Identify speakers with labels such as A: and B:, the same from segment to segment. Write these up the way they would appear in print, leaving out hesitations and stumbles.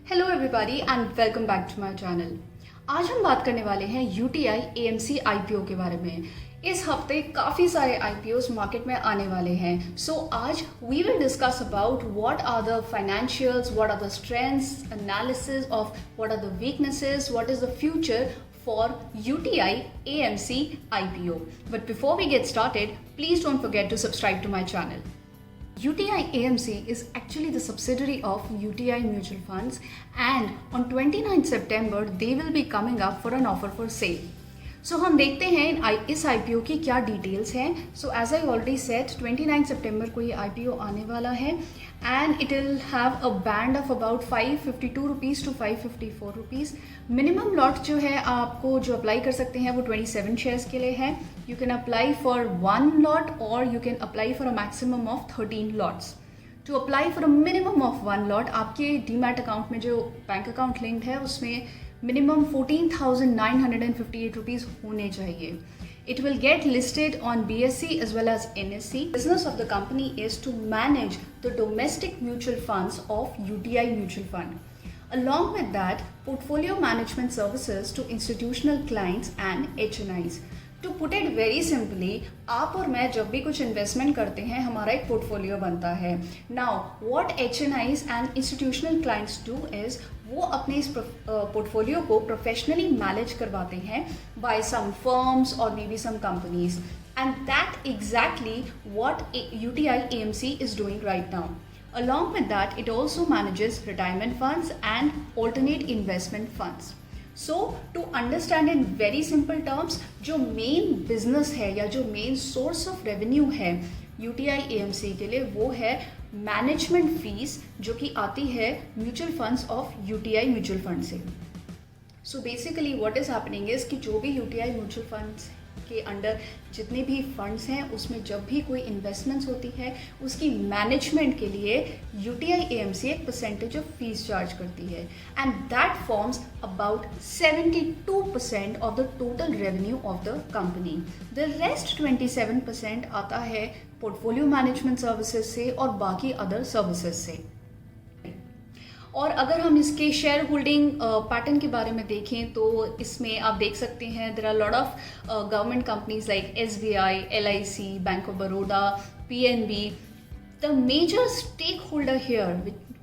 A: Hello everybody and welcome back to my channel. आज हम बात करने वाले हैं यूटीआई एएमसी आईपीओ के बारे में। इस हफ्ते काफ़ी सारे आईपीओस मार्केट में आने वाले हैं। सो आज we will discuss about what are the financials, what are the strengths, analysis of what are the weaknesses, what is the future for UTI AMC IPO. But before we get started, please don't forget to subscribe to my channel. UTI AMC is actually the subsidiary of UTI Mutual Funds, and on 29 September they will be coming up for an offer for sale. So हम देखते हैं इस IPO की क्या details हैं। So as I already set 29 सितंबर को ये IPO आने वाला है and it will have a band of about 552 rupees to 554 rupees. Minimum lot जो है आपको जो अप्लाई कर सकते हैं वो 27 शेयर्स के लिए है। You can apply for 1 lot और you can apply for a maximum of 13 lots. To apply for a minimum of 1 lot आपके डीमैट अकाउंट में जो बैंक अकाउंट लिंक्ड है उसमें मिनिमम 14,958 रुपीज़ होने चाहिए। It will get listed on BSE as well as NSE. Business of the company is to manage the domestic mutual funds of UTI Mutual Fund. Along with that, portfolio management services to institutional clients and HNIs. To put it very simply, आप और मैं जब भी कुछ investment करते हैं हमारा एक पोर्टफोलियो बनता है। Now what HNIs and institutional clients do is वो अपने इस पोर्टफोलियो को प्रोफेशनली मैनेज करवाते हैं बाय सम फर्म्स और may be some companies, and that exactly what UTI AMC is doing right now. Along with that, it also manages retirement funds and alternate investment funds. So to understand in very simple terms, जो main business है या जो main source of revenue है UTI AMC के लिए वो है management fees जो कि आती है mutual funds of UTI mutual fund से. So basically what is happening is कि जो भी UTI म्यूचुअल फंड्स के अंडर जितने भी फंड्स हैं उसमें जब भी कोई इन्वेस्टमेंट्स होती है उसकी मैनेजमेंट के लिए UTI AMC एक परसेंटेज ऑफ फीस चार्ज करती है, and that forms about 72% of the total revenue of the company. The rest 27% आता है पोर्टफोलियो मैनेजमेंट सर्विसेज से और बाकी अदर सर्विसेज से. और अगर हम इसके शेयर होल्डिंग पैटर्न के बारे में देखें तो इसमें आप देख सकते हैं there are lot of government companies like SBI, LIC, bank of Baroda, PNB. The major stake holder here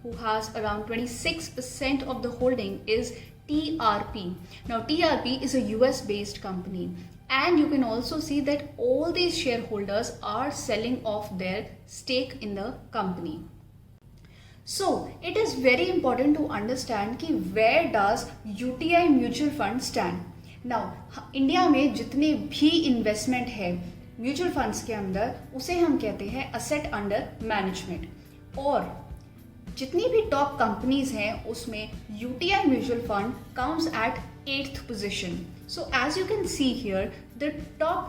A: who has around 26% of the holding is TRP. Now TRP is a US based company, and you can also see that all these shareholders are selling off their stake in the company. So it is very important to understand कि where does UTI Mutual Fund stand. Now India में जितने भी investment है mutual funds के अंदर उसे हम कहते हैं असेट अंडर मैनेजमेंट, और जितनी भी टॉप कंपनीज हैं उसमें UTI Mutual Fund comes at 8th position. So as you can see here, the top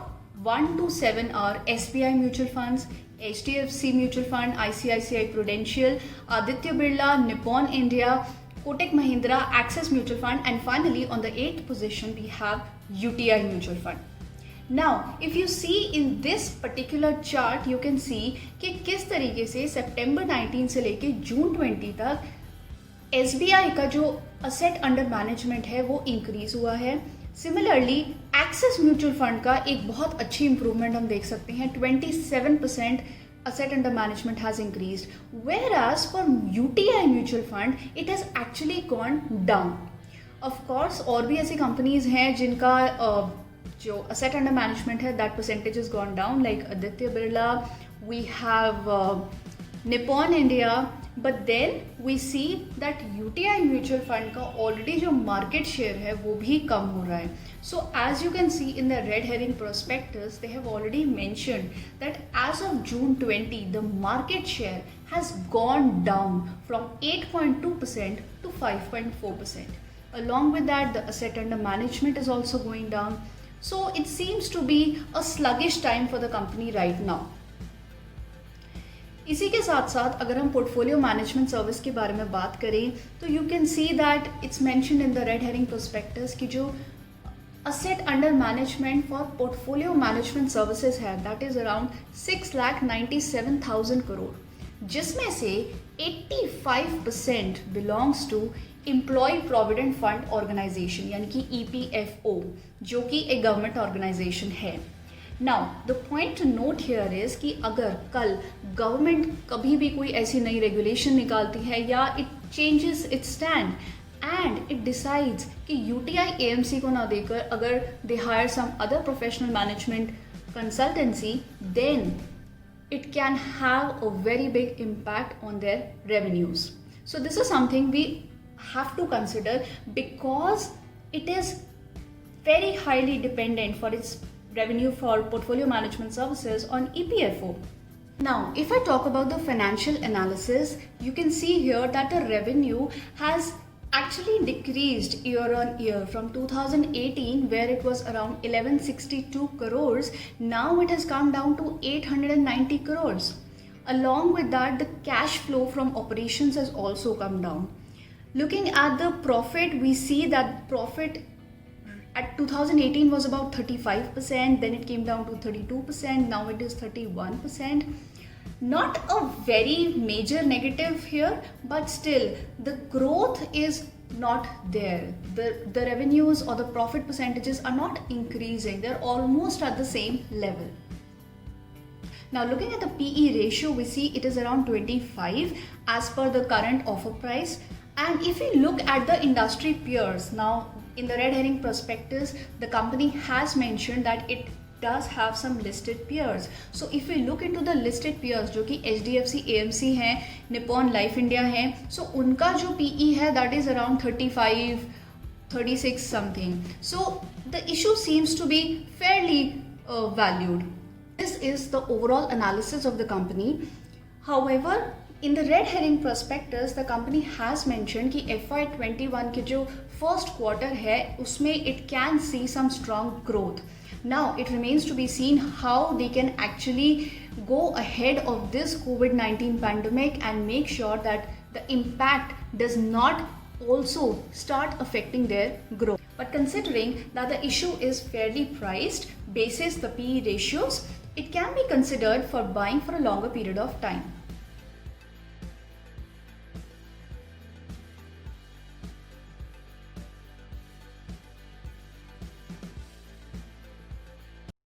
A: 1 to 7 are SBI Mutual Funds, HDFC Mutual Fund, ICICI Prudential, Aditya Birla, Nippon India, Kotak Mahindra, Axis Mutual Fund, and finally on the 8th position we have UTI Mutual Fund. Now if you see in this particular chart you can see कि किस तरीके से सितंबर 19 से लेके जून 20 तक SBI का जो asset under management है वो इंक्रीज हुआ है. सिमिलरली एक्सिस म्यूचुअल फंड का एक बहुत अच्छी इंप्रूवमेंट हम देख सकते हैं, 27% asset under management has increased, whereas for UTI mutual fund it has actually gone down. Of course और भी ऐसी कंपनीज हैं जिनका जो asset under management है that percentage has gone down, like Aditya Birla, we have Nippon India, but then we see that UTI mutual fund का already जो market share है वो भी कम हो रहा है. So as you can see in the red herring prospectus, they have already mentioned that as of June 20, the market share has gone down from 8.2% to 5.4%. Along with that, the asset under management is also going down. So it seems to be a sluggish time for the company right now. इसी के साथ साथ अगर हम portfolio management service के बारे में बात करें तो you can see that it's mentioned in the red herring prospectus कि जो asset under management for portfolio management services है दैट इज अराउंड 6,97,000 करोड़, जिसमें से 85% belongs to employ provident fund organisation यानी कि EPFO, जो कि एक गवर्नमेंट ऑर्गेनाइजेशन है। Now the point to note here is कि अगर कल गवर्नमेंट कभी भी कोई ऐसी नई रेगुलेशन निकालती है या it changes its stand and it decides कि UTI AMC को ना देकर अगर they hire some other professional management consultancy, then it can have a very big impact on their revenues. So this is something we have to consider because it is very highly dependent for its revenue for portfolio management services on EPFO. Now, if I talk about the financial analysis, you can see here that the revenue has actually decreased year on year from 2018 where it was around 1162 crores. Now it has come down to 890 crores. Along with that, the cash flow from operations has also come down. Looking at the profit, we see that profit at 2018 was about 35%, then it came down to 32%, now it is 31%. Not a very major negative here, but still the growth is not there. The revenues or the profit percentages are not increasing. They're almost at the same level. Now looking at the PE ratio, we see it is around 25 as per the current offer price. And if we look at the industry peers, now in the red herring prospectus, the company has mentioned that it does have some listed peers. So if we look into the listed peers जो कि HDFC AMC हैं, Nippon Life India हैं, so उनका जो PE है that is around 35, 36 something. So the issue seems to be fairly valued. This is the overall analysis of the company. However, in the red herring prospectus, the company has mentioned कि FY21 के जो first quarter है उसमें it can see some strong growth. Now it remains to be seen how they can actually go ahead of this COVID-19 pandemic and make sure that the impact does not also start affecting their growth. But considering that the issue is fairly priced basis the PE ratios, it can be considered for buying for a longer period of time.